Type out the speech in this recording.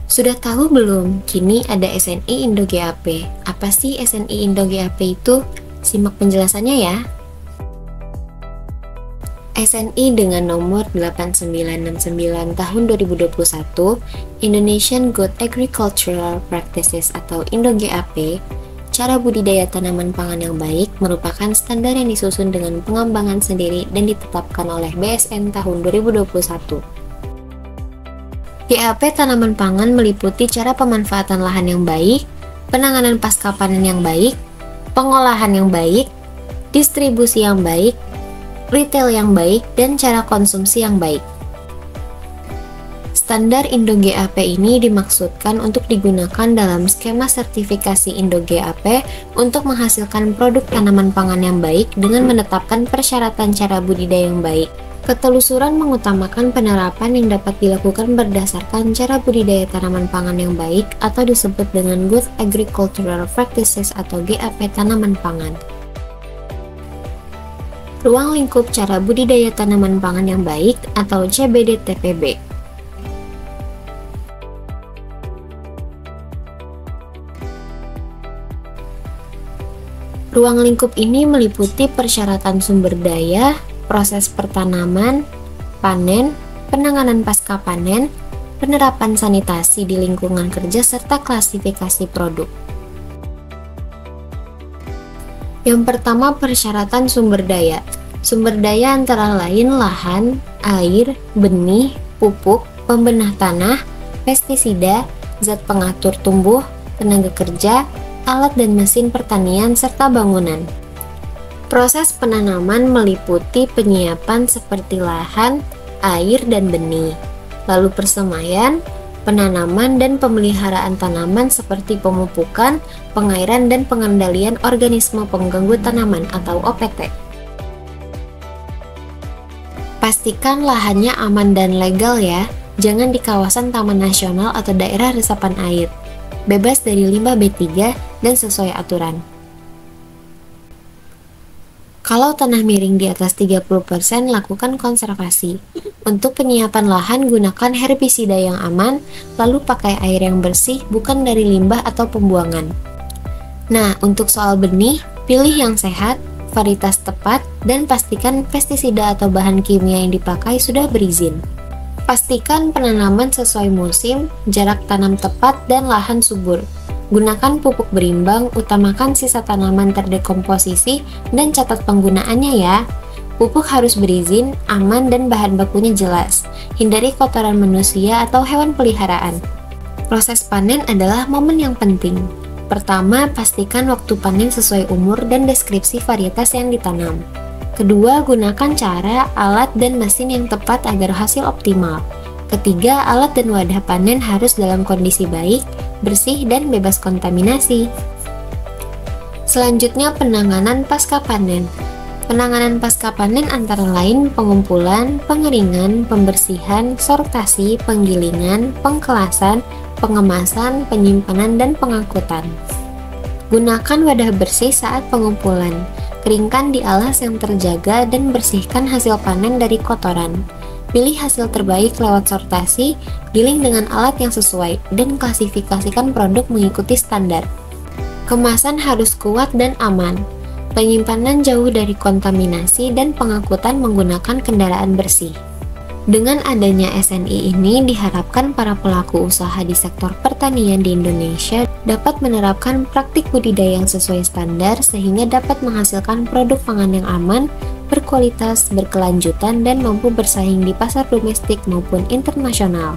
Sudah tahu belum? Kini ada SNI Indo GAP. Apa sih SNI Indo GAP itu? Simak penjelasannya ya. SNI dengan nomor 8969 tahun 2021, Indonesian Good Agricultural Practices atau Indo GAP, cara budidaya tanaman pangan yang baik merupakan standar yang disusun dengan pengembangan sendiri dan ditetapkan oleh BSN tahun 2021. GAP tanaman pangan meliputi cara pemanfaatan lahan yang baik, penanganan pasca panen yang baik, pengolahan yang baik, distribusi yang baik, retail yang baik, dan cara konsumsi yang baik. Standar Indo GAP ini dimaksudkan untuk digunakan dalam skema sertifikasi Indo GAP untuk menghasilkan produk tanaman pangan yang baik dengan menetapkan persyaratan cara budidaya yang baik. Ketelusuran mengutamakan penerapan yang dapat dilakukan berdasarkan cara budidaya tanaman pangan yang baik atau disebut dengan Good Agricultural Practices atau GAP tanaman pangan. Ruang lingkup cara budidaya tanaman pangan yang baik atau CBD-TPB. Ruang lingkup ini meliputi persyaratan sumber daya, proses pertanaman, panen, penanganan pasca panen, penerapan sanitasi di lingkungan kerja, serta klasifikasi produk. Yang pertama, persyaratan sumber daya. Sumber daya antara lain lahan, air, benih, pupuk, pembenah tanah, pestisida, zat pengatur tumbuh, tenaga kerja, alat dan mesin pertanian, serta bangunan. Proses penanaman meliputi penyiapan seperti lahan, air, dan benih, lalu persemaian, penanaman dan pemeliharaan tanaman seperti pemupukan, pengairan, dan pengendalian organisme pengganggu tanaman atau OPT. Pastikan lahannya aman dan legal ya, jangan di kawasan taman nasional atau daerah resapan air, bebas dari limbah B3 dan sesuai aturan. Kalau tanah miring di atas 30%, lakukan konservasi. Untuk penyiapan lahan, gunakan herbisida yang aman, lalu pakai air yang bersih, bukan dari limbah atau pembuangan. Nah, untuk soal benih, pilih yang sehat, varietas tepat, dan pastikan pestisida atau bahan kimia yang dipakai sudah berizin. Pastikan penanaman sesuai musim, jarak tanam tepat, dan lahan subur. Gunakan pupuk berimbang, utamakan sisa tanaman terdekomposisi, dan catat penggunaannya ya. Pupuk harus berizin, aman, dan bahan bakunya jelas. Hindari kotoran manusia atau hewan peliharaan. Proses panen adalah momen yang penting. Pertama, pastikan waktu panen sesuai umur dan deskripsi varietas yang ditanam. Kedua, gunakan cara, alat, dan mesin yang tepat agar hasil optimal. Ketiga, alat dan wadah panen harus dalam kondisi baik, bersih, dan bebas kontaminasi. Selanjutnya, penanganan pasca panen. Penanganan pasca panen antara lain pengumpulan, pengeringan, pembersihan, sortasi, penggilingan, pengkelasan, pengemasan, penyimpanan, dan pengangkutan. Gunakan wadah bersih saat pengumpulan. Keringkan di alas yang terjaga dan bersihkan hasil panen dari kotoran. Pilih hasil terbaik lewat sortasi, giling dengan alat yang sesuai, dan klasifikasikan produk mengikuti standar. Kemasan harus kuat dan aman. Penyimpanan jauh dari kontaminasi dan pengangkutan menggunakan kendaraan bersih. Dengan adanya SNI ini, diharapkan para pelaku usaha di sektor pertanian di Indonesia dapat menerapkan praktik budidaya yang sesuai standar sehingga dapat menghasilkan produk pangan yang aman, berkualitas, berkelanjutan, dan mampu bersaing di pasar domestik maupun internasional.